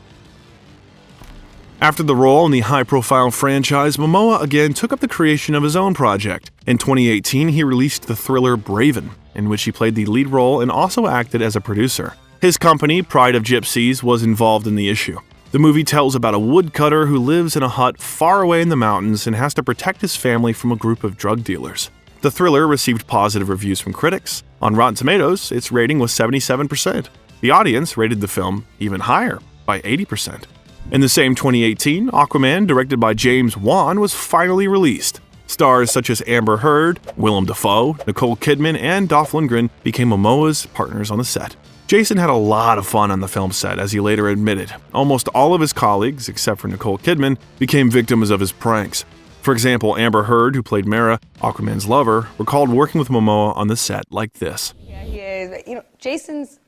After the role in the high-profile franchise, Momoa again took up the creation of his own project. In 2018, he released the thriller Braven, in which he played the lead role and also acted as a producer. His company, Pride of Gypsies, was involved in the issue. The movie tells about a woodcutter who lives in a hut far away in the mountains and has to protect his family from a group of drug dealers. The thriller received positive reviews from critics. On Rotten Tomatoes, its rating was 77%. The audience rated the film even higher, by 80%. In the same 2018, Aquaman, directed by James Wan, was finally released. Stars such as Amber Heard, Willem Dafoe, Nicole Kidman, and Dolph Lundgren became Momoa's partners on the set. Jason had a lot of fun on the film set, as he later admitted. Almost all of his colleagues, except for Nicole Kidman, became victims of his pranks. For example, Amber Heard, who played Mera, Aquaman's lover, recalled working with Momoa on the set like this. Yeah, he is. You know, Jason's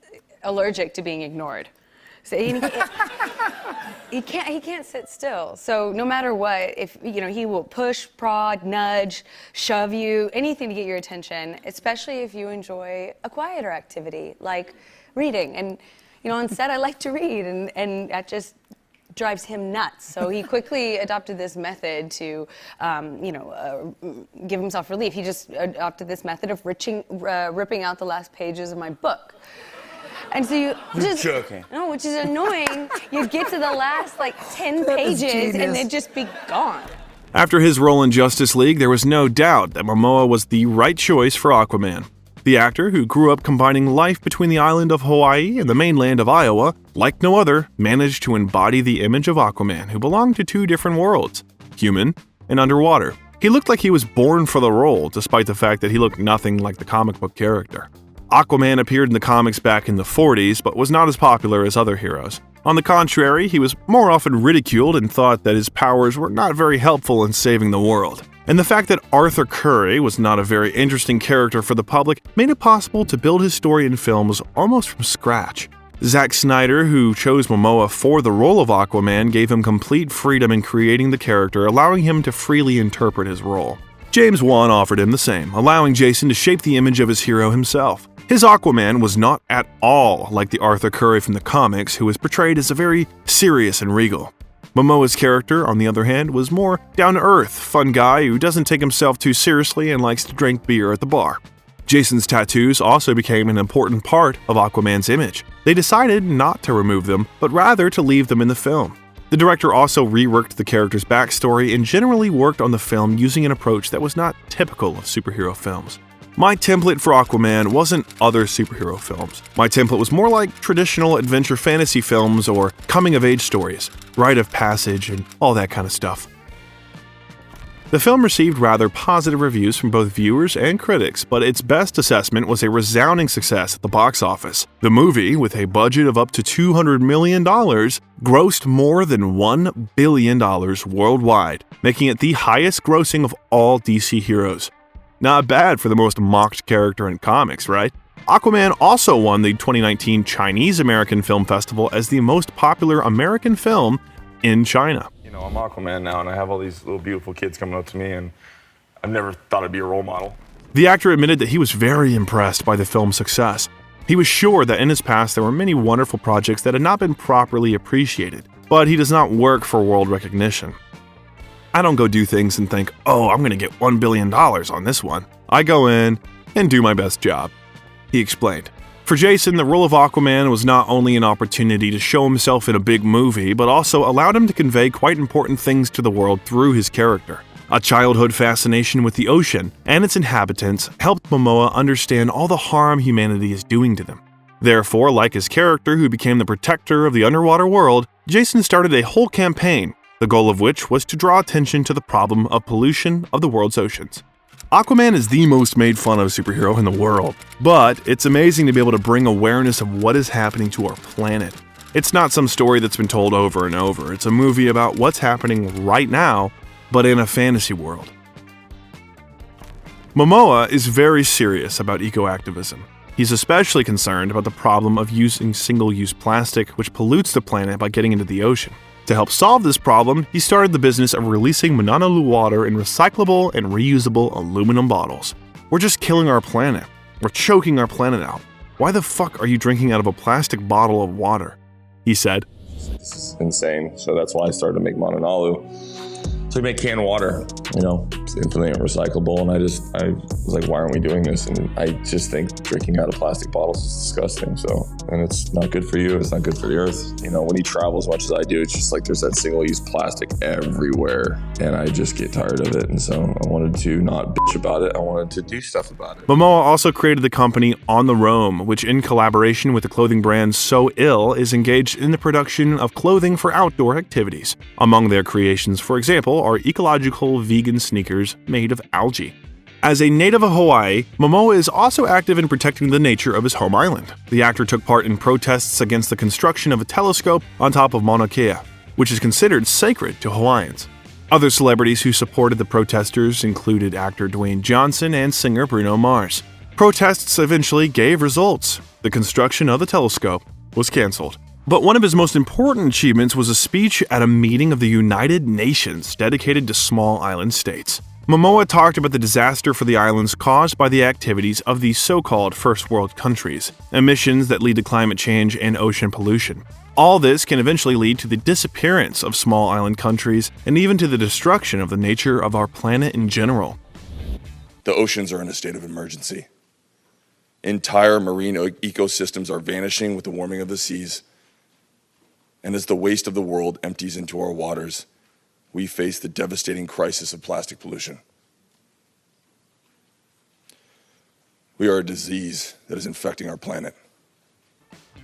allergic to being ignored. So he can't sit still. So no matter what, if he will push, prod, nudge, shove you, anything to get your attention, especially if you enjoy a quieter activity like reading. And on set I like to read, and that just drives him nuts. So he quickly adopted this method to give himself relief. He just adopted this method of ripping out the last pages of my book. And so you're joking. No, which is annoying. You get to the last 10 pages and it'd just be gone. After his role in Justice League, there was no doubt that Momoa was the right choice for Aquaman. The actor, who grew up combining life between the island of Hawaii and the mainland of Iowa, like no other, managed to embody the image of Aquaman, who belonged to two different worlds, human and underwater. He looked like he was born for the role, despite the fact that he looked nothing like the comic book character. Aquaman appeared in the comics back in the 40s, but was not as popular as other heroes. On the contrary, he was more often ridiculed and thought that his powers were not very helpful in saving the world. And the fact that Arthur Curry was not a very interesting character for the public made it possible to build his story in films almost from scratch. Zack Snyder, who chose Momoa for the role of Aquaman, gave him complete freedom in creating the character, allowing him to freely interpret his role. James Wan offered him the same, allowing Jason to shape the image of his hero himself. His Aquaman was not at all like the Arthur Curry from the comics, who was portrayed as a very serious and regal. Momoa's character, on the other hand, was more down-to-earth, fun guy who doesn't take himself too seriously and likes to drink beer at the bar. Jason's tattoos also became an important part of Aquaman's image. They decided not to remove them, but rather to leave them in the film. The director also reworked the character's backstory and generally worked on the film using an approach that was not typical of superhero films. My template for Aquaman wasn't other superhero films. My template was more like traditional adventure fantasy films or coming-of-age stories, rite of passage, and all that kind of stuff. The film received rather positive reviews from both viewers and critics, but its best assessment was a resounding success at the box office. The movie, with a budget of up to $200 million, grossed more than $1 billion worldwide, making it the highest grossing of all DC heroes. Not bad for the most mocked character in comics, right? Aquaman also won the 2019 Chinese American Film Festival as the most popular American film in China. You know, I'm Aquaman now, and I have all these little beautiful kids coming up to me, and I've never thought I'd be a role model. The actor admitted that he was very impressed by the film's success. He was sure that in his past there were many wonderful projects that had not been properly appreciated, but he does not work for world recognition. I don't go do things and think, oh, I'm going to get $1 billion on this one. I go in and do my best job, he explained. For Jason, the role of Aquaman was not only an opportunity to show himself in a big movie, but also allowed him to convey quite important things to the world through his character. A childhood fascination with the ocean and its inhabitants helped Momoa understand all the harm humanity is doing to them. Therefore, like his character who became the protector of the underwater world, Jason started a whole campaign, the goal of which was to draw attention to the problem of pollution of the world's oceans. Aquaman is the most made fun of superhero in the world, but it's amazing to be able to bring awareness of what is happening to our planet. It's not some story that's been told over and over. It's a movie about what's happening right now, but in a fantasy world. Momoa is very serious about eco-activism. He's especially concerned about the problem of using single-use plastic, which pollutes the planet by getting into the ocean. To help solve this problem, he started the business of releasing Mananalu water in recyclable and reusable aluminum bottles. We're just killing our planet. We're choking our planet out. Why the fuck are you drinking out of a plastic bottle of water? He said. This is insane. So that's why I started to make Mananalu. So we make canned water, you know, it's infinitely recyclable. And I was like, why aren't we doing this? And I just think drinking out of plastic bottles is disgusting. So, and it's not good for you. It's not good for the earth. You know, when you travel as much as I do, it's just like there's that single-use plastic everywhere. And I just get tired of it. And so I wanted to not bitch about it. I wanted to do stuff about it. Momoa also created the company On the Roam, which in collaboration with the clothing brand So Ill is engaged in the production of clothing for outdoor activities. Among their creations, for example, are ecological vegan sneakers made of algae. As a native of Hawaii, Momoa is also active in protecting the nature of his home island. The actor took part in protests against the construction of a telescope on top of Mauna Kea, which is considered sacred to Hawaiians. Other celebrities who supported the protesters included actor Dwayne Johnson and singer Bruno Mars. Protests eventually gave results. The construction of the telescope was canceled. But one of his most important achievements was a speech at a meeting of the United Nations dedicated to small island states. Momoa talked about the disaster for the islands caused by the activities of these so-called first world countries, emissions that lead to climate change and ocean pollution. All this can eventually lead to the disappearance of small island countries and even to the destruction of the nature of our planet in general. The oceans are in a state of emergency. Entire marine ecosystems are vanishing with the warming of the seas. And as the waste of the world empties into our waters, we face the devastating crisis of plastic pollution. We are a disease that is infecting our planet.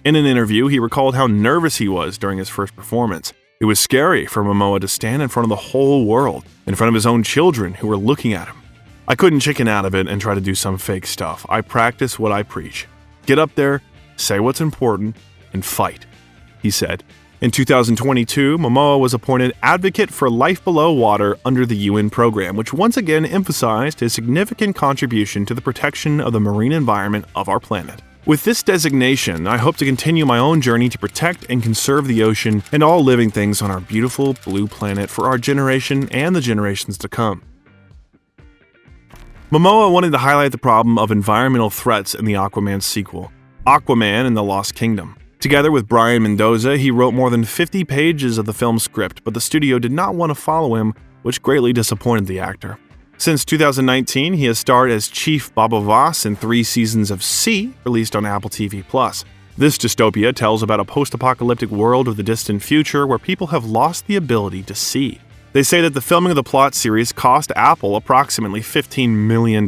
In an interview, he recalled how nervous he was during his first performance. It was scary for Momoa to stand in front of the whole world, in front of his own children who were looking at him. I couldn't chicken out of it and try to do some fake stuff. I practice what I preach. Get up there, say what's important, and fight, he said. In 2022, Momoa was appointed Advocate for Life Below Water under the UN program, which once again emphasized his significant contribution to the protection of the marine environment of our planet. With this designation, I hope to continue my own journey to protect and conserve the ocean and all living things on our beautiful blue planet for our generation and the generations to come. Momoa wanted to highlight the problem of environmental threats in the Aquaman sequel, Aquaman and the Lost Kingdom. Together with Brian Mendoza, he wrote more than 50 pages of the film's script, but the studio did not want to follow him, which greatly disappointed the actor. Since 2019, he has starred as Chief Baba Voss in 3 seasons of C, released on Apple TV+. This dystopia tells about a post-apocalyptic world of the distant future where people have lost the ability to see. They say that the filming of the plot series cost Apple approximately $15 million,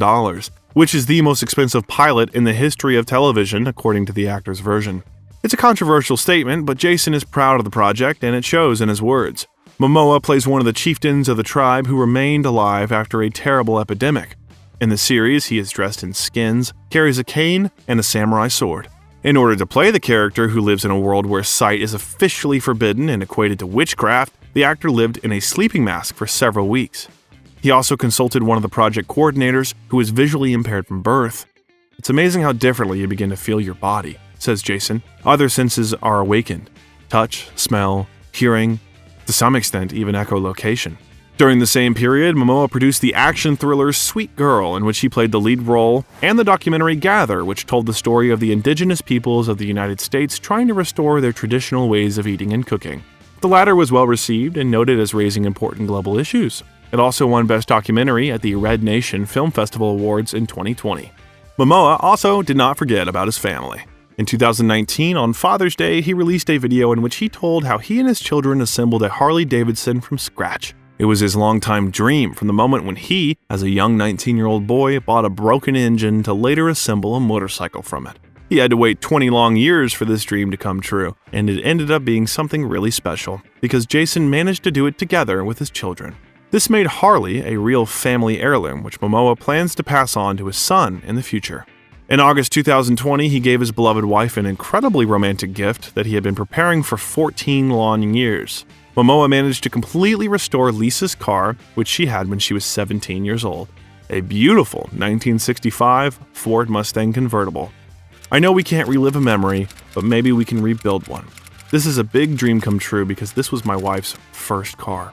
which is the most expensive pilot in the history of television, according to the actor's version. It's a controversial statement, but Jason is proud of the project, and it shows in his words. Momoa plays one of the chieftains of the tribe who remained alive after a terrible epidemic. In the series, he is dressed in skins, carries a cane, and a samurai sword. In order to play the character who lives in a world where sight is officially forbidden and equated to witchcraft, the actor lived in a sleeping mask for several weeks. He also consulted one of the project coordinators who is visually impaired from birth. It's amazing how differently you begin to feel your body, says Jason. Other senses are awakened: touch, smell, hearing, to some extent even echolocation. During the same period, Momoa produced the action thriller Sweet Girl, in which he played the lead role, and the documentary Gather, which told the story of the indigenous peoples of the United States trying to restore their traditional ways of eating and cooking. The latter was well received and noted as raising important global issues. It also won Best Documentary at the Red Nation Film Festival Awards in 2020. Momoa also did not forget about his family. In 2019, on Father's Day, he released a video in which he told how he and his children assembled a Harley-Davidson from scratch. It was his longtime dream from the moment when he, as a young 19-year-old boy, bought a broken engine to later assemble a motorcycle from it. He had to wait 20 long years for this dream to come true, and it ended up being something really special, because Jason managed to do it together with his children. This made Harley a real family heirloom, which Momoa plans to pass on to his son in the future. In August 2020, he gave his beloved wife an incredibly romantic gift that he had been preparing for 14 long years. Momoa managed to completely restore Lisa's car, which she had when she was 17 years old. A beautiful 1965 Ford Mustang convertible. I know we can't relive a memory, but maybe we can rebuild one. This is a big dream come true because this was my wife's first car.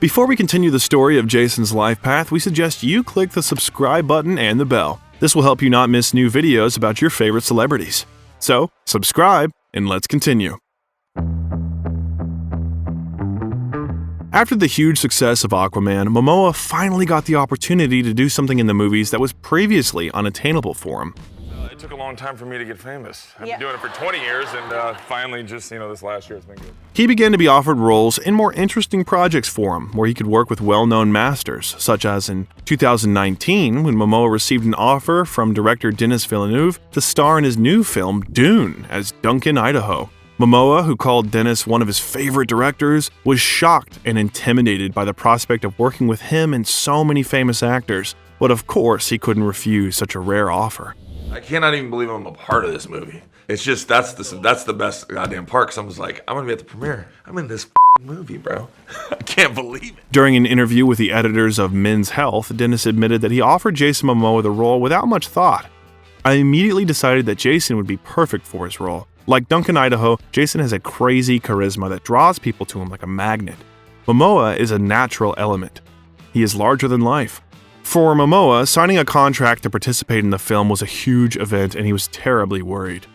Before we continue the story of Jason's life path, we suggest you click the subscribe button and the bell. This will help you not miss new videos about your favorite celebrities. So, subscribe, and let's continue. After the huge success of Aquaman, Momoa finally got the opportunity to do something in the movies that was previously unattainable for him. It took a long time for me to get famous. I've been doing it for 20 years, and finally just, this last year it's been good. He began to be offered roles in more interesting projects for him, where he could work with well-known masters, such as in 2019, when Momoa received an offer from director Denis Villeneuve to star in his new film Dune as Duncan Idaho. Momoa, who called Denis one of his favorite directors, was shocked and intimidated by the prospect of working with him and so many famous actors, but of course he couldn't refuse such a rare offer. I cannot even believe I'm a part of this movie. It's just, that's the best goddamn part, because I was like, I'm gonna be at the premiere. I'm in this movie, bro. I can't believe it. During an interview with the editors of Men's Health, Denis admitted that he offered Jason Momoa the role without much thought. I immediately decided that Jason would be perfect for his role. Like Duncan Idaho, Jason has a crazy charisma that draws people to him like a magnet. Momoa is a natural element. He is larger than life. For Momoa, signing a contract to participate in the film was a huge event, and he was terribly worried.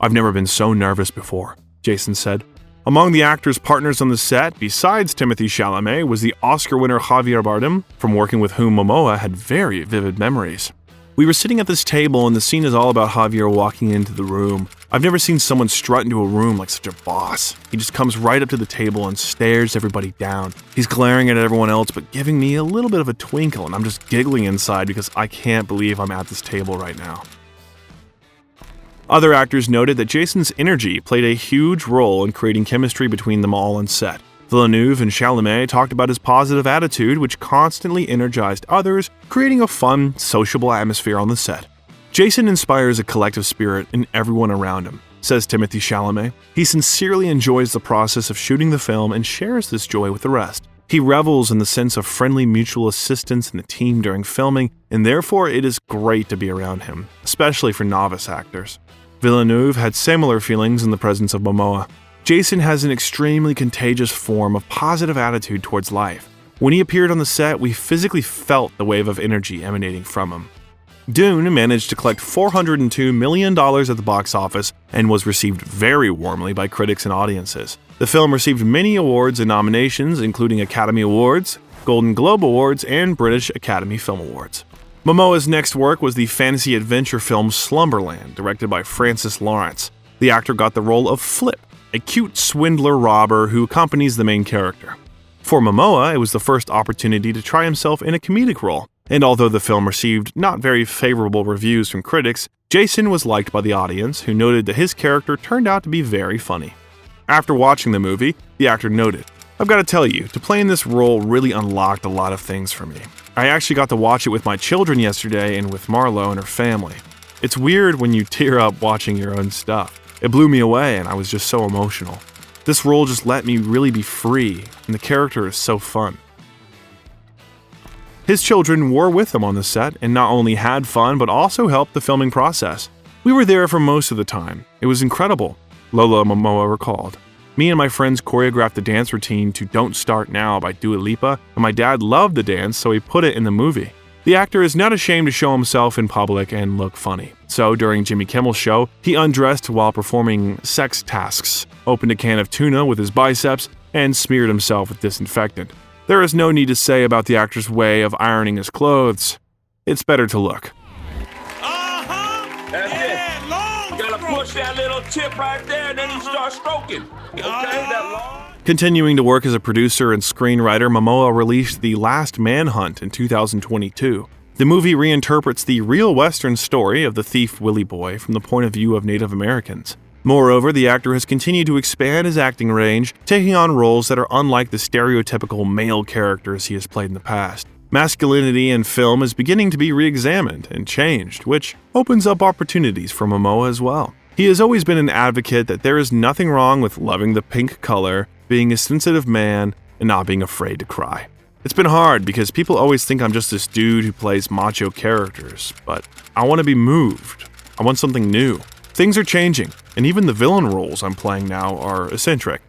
"I've never been so nervous before," Jason said. Among the actor's partners on the set, besides Timothée Chalamet, was the Oscar winner Javier Bardem, from working with whom Momoa had very vivid memories. "We were sitting at this table, and the scene is all about Javier walking into the room. I've never seen someone strut into a room like such a boss. He just comes right up to the table and stares everybody down. He's glaring at everyone else, but giving me a little bit of a twinkle, and I'm just giggling inside because I can't believe I'm at this table right now." Other actors noted that Jason's energy played a huge role in creating chemistry between them all on set. Villeneuve and Chalamet talked about his positive attitude, which constantly energized others, creating a fun, sociable atmosphere on the set. "Jason inspires a collective spirit in everyone around him," says Timothée Chalamet. "He sincerely enjoys the process of shooting the film and shares this joy with the rest. He revels in the sense of friendly mutual assistance in the team during filming, and therefore it is great to be around him, especially for novice actors." Villeneuve had similar feelings in the presence of Momoa. "Jason has an extremely contagious form of positive attitude towards life. When he appeared on the set, we physically felt the wave of energy emanating from him. Dune managed to collect $402 million at the box office and was received very warmly by critics and audiences. The film received many awards and nominations, including Academy Awards, Golden Globe Awards, and British Academy Film Awards. Momoa's next work was the fantasy adventure film Slumberland, directed by Francis Lawrence. The actor got the role of Flip, a cute swindler robber who accompanies the main character. For Momoa, it was the first opportunity to try himself in a comedic role, and although the film received not very favorable reviews from critics, Jason was liked by the audience, who noted that his character turned out to be very funny. After watching the movie, the actor noted, "I've got to tell you, to play in this role really unlocked a lot of things for me. I actually got to watch it with my children yesterday and with Marlo and her family. It's weird when you tear up watching your own stuff. It blew me away and I was just so emotional. This role just let me really be free, and the character is so fun." His children were with him on the set and not only had fun but also helped the filming process. "We were there for most of the time. It was incredible," Lola Momoa recalled. "Me and my friends choreographed the dance routine to Don't Start Now by Dua Lipa, and my dad loved the dance, so he put it in the movie." The actor is not ashamed to show himself in public and look funny. So during Jimmy Kimmel's show, he undressed while performing sex tasks, opened a can of tuna with his biceps, and smeared himself with disinfectant. There is no need to say about the actor's way of ironing his clothes. It's better to look. That's it. You gotta push that little tip right there, and then you start stroking. Okay, that long. Continuing to work as a producer and screenwriter, Momoa released The Last Manhunt in 2022. The movie reinterprets the real Western story of the thief Willie Boy from the point of view of Native Americans. Moreover, the actor has continued to expand his acting range, taking on roles that are unlike the stereotypical male characters he has played in the past. Masculinity in film is beginning to be re-examined and changed, which opens up opportunities for Momoa as well. He has always been an advocate that there is nothing wrong with loving the pink color, being a sensitive man, and not being afraid to cry. It's been hard because people always think I'm just this dude who plays macho characters, but I want to be moved. I want something new. Things are changing, and even the villain roles I'm playing now are eccentric.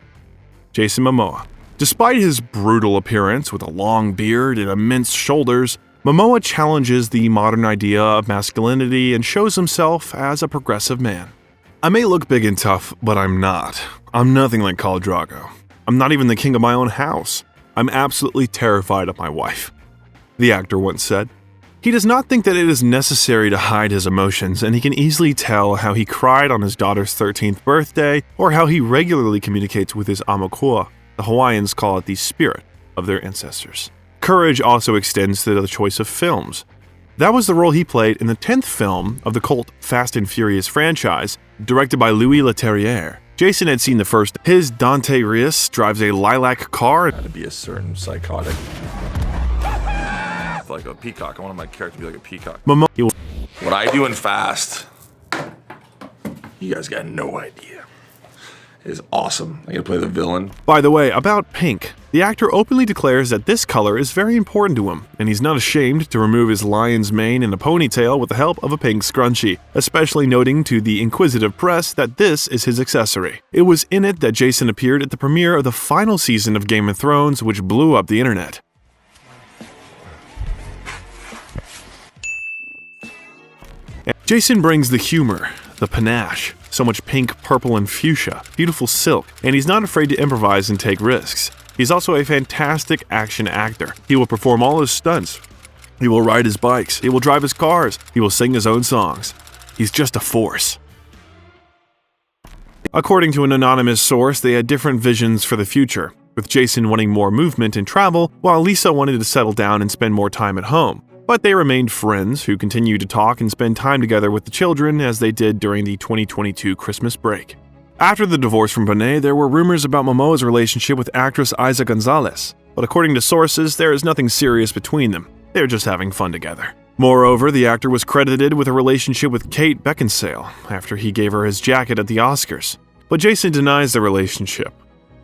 Jason Momoa. Despite his brutal appearance with a long beard and immense shoulders, Momoa challenges the modern idea of masculinity and shows himself as a progressive man. "I may look big and tough, but I'm not. I'm nothing like Khal Drogo. I'm not even the king of my own house. I'm absolutely terrified of my wife," the actor once said. He does not think that it is necessary to hide his emotions, and he can easily tell how he cried on his daughter's 13th birthday or how he regularly communicates with his amakua. The Hawaiians call it the spirit of their ancestors. Courage also extends to the choice of films. That was the role he played in the 10th film of the cult Fast and Furious franchise, directed by Louis Leterrier. Jason had seen the first. His Dante Rios drives a lilac car. To be a certain psychotic. Like a peacock. I wanted my character to be like a peacock. What I do in Fast, you guys got no idea, is awesome. I get to play the villain. By the way, about pink, the actor openly declares that this color is very important to him, and he's not ashamed to remove his lion's mane in a ponytail with the help of a pink scrunchie, especially noting to the inquisitive press that this is his accessory. It was in it that Jason appeared at the premiere of the final season of Game of Thrones, which blew up the internet. Jason brings the humor, the panache, so much pink, purple, and fuchsia, beautiful silk, and he's not afraid to improvise and take risks. He's also a fantastic action actor. He will perform all his stunts. He will ride his bikes. He will drive his cars. He will sing his own songs. He's just a force. According to an anonymous source, they had different visions for the future, with Jason wanting more movement and travel, while Lisa wanted to settle down and spend more time at home. But they remained friends who continued to talk and spend time together with the children as they did during the 2022 Christmas break. After the divorce from Bonet, there were rumors about Momoa's relationship with actress Isa Gonzalez, but according to sources, there is nothing serious between them. They're just having fun together. Moreover, the actor was credited with a relationship with Kate Beckinsale after he gave her his jacket at the Oscars. But Jason denies the relationship.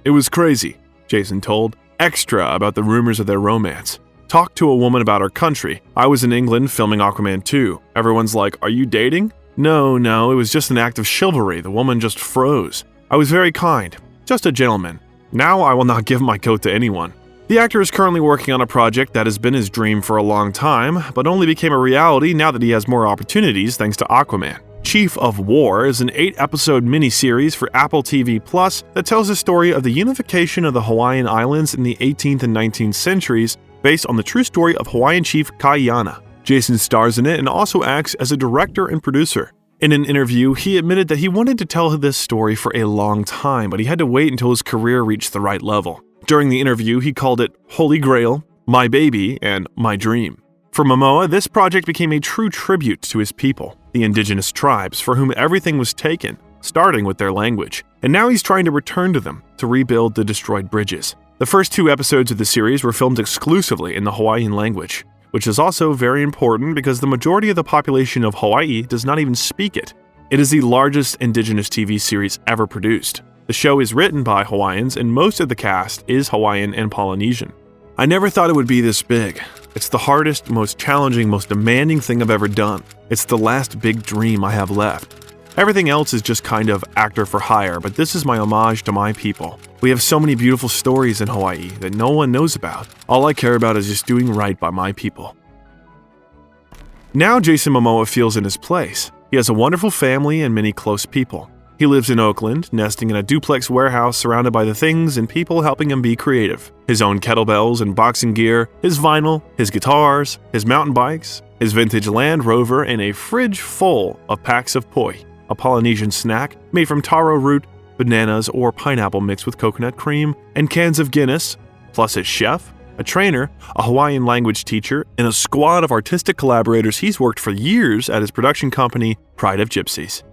"It was crazy," Jason told, extra about the rumors of their romance. "Talked to a woman about our country. I was in England filming Aquaman 2. Everyone's like, 'Are you dating?' No, it was just an act of chivalry. The woman just froze. I was very kind. Just a gentleman. Now I will not give my coat to anyone." The actor is currently working on a project that has been his dream for a long time, but only became a reality now that he has more opportunities thanks to Aquaman. Chief of War is an 8-episode miniseries for Apple TV Plus that tells the story of the unification of the Hawaiian Islands in the 18th and 19th centuries, based on the true story of Hawaiian chief Kaiana. Jason stars in it and also acts as a director and producer. In an interview, he admitted that he wanted to tell this story for a long time, but he had to wait until his career reached the right level. During the interview, he called it Holy Grail, My Baby, and My Dream. For Momoa, this project became a true tribute to his people, the indigenous tribes for whom everything was taken, starting with their language. And now he's trying to return to them to rebuild the destroyed bridges. The first 2 episodes of the series were filmed exclusively in the Hawaiian language, which is also very important because the majority of the population of Hawaii does not even speak it. It is the largest indigenous TV series ever produced. The show is written by Hawaiians and most of the cast is Hawaiian and Polynesian. I never thought it would be this big. It's the hardest, most challenging, most demanding thing I've ever done. It's the last big dream I have left. Everything else is just kind of actor for hire, but this is my homage to my people. We have so many beautiful stories in Hawaii that no one knows about. All I care about is just doing right by my people. Now Jason Momoa feels in his place. He has a wonderful family and many close people. He lives in Oakland, nesting in a duplex warehouse surrounded by the things and people helping him be creative. His own kettlebells and boxing gear, his vinyl, his guitars, his mountain bikes, his vintage Land Rover, and a fridge full of packs of poi, a Polynesian snack made from taro root, bananas, or pineapple mixed with coconut cream, and cans of Guinness, plus his chef, a trainer, a Hawaiian language teacher, and a squad of artistic collaborators he's worked for years at his production company, Pride of Gypsies.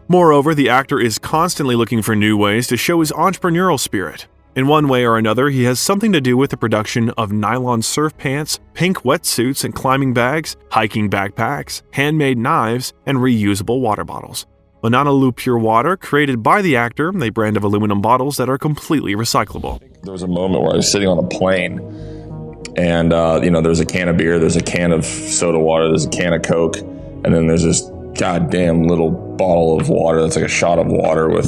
Moreover, the actor is constantly looking for new ways to show his entrepreneurial spirit. In one way or another, he has something to do with the production of nylon surf pants, pink wetsuits and climbing bags, hiking backpacks, handmade knives, and reusable water bottles. Mananalu Pure Water, created by the actor, a brand of aluminum bottles that are completely recyclable. There was a moment where I was sitting on a plane and, there's a can of beer, there's a can of soda water, there's a can of Coke, and then there's this goddamn little bottle of water that's like a shot of water with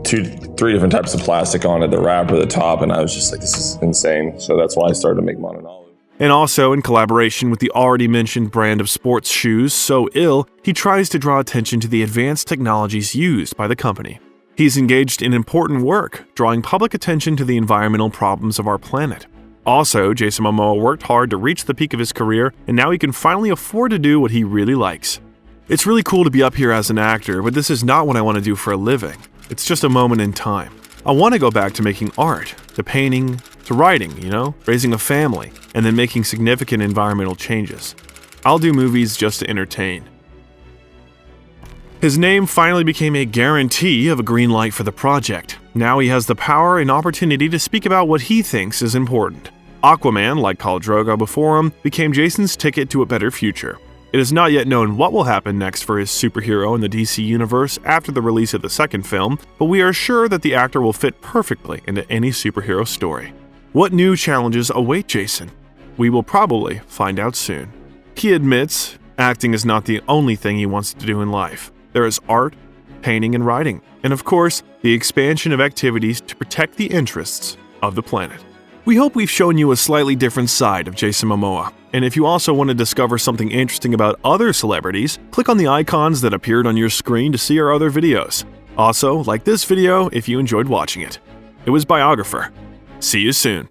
3 different types of plastic on it, the wrapper, the top, and I was just like, this is insane. So that's why I started to make Mananalu. And also, in collaboration with the already mentioned brand of sports shoes, So Ill, he tries to draw attention to the advanced technologies used by the company. He's engaged in important work, drawing public attention to the environmental problems of our planet. Also, Jason Momoa worked hard to reach the peak of his career, and now he can finally afford to do what he really likes. It's really cool to be up here as an actor, but this is not what I want to do for a living. It's just a moment in time. I want to go back to making art, to painting, to writing, raising a family, and then making significant environmental changes. I'll do movies just to entertain. His name finally became a guarantee of a green light for the project. Now he has the power and opportunity to speak about what he thinks is important. Aquaman, like Khal Drogo before him, became Jason's ticket to a better future. It is not yet known what will happen next for his superhero in the DC universe after the release of the second film, but we are sure that the actor will fit perfectly into any superhero story. What new challenges await Jason? We will probably find out soon. He admits acting is not the only thing he wants to do in life. There is art, painting, and writing, and of course, the expansion of activities to protect the interests of the planet. We hope we've shown you a slightly different side of Jason Momoa. And if you also want to discover something interesting about other celebrities, click on the icons that appeared on your screen to see our other videos. Also, like this video if you enjoyed watching it. It was Biographer. See you soon.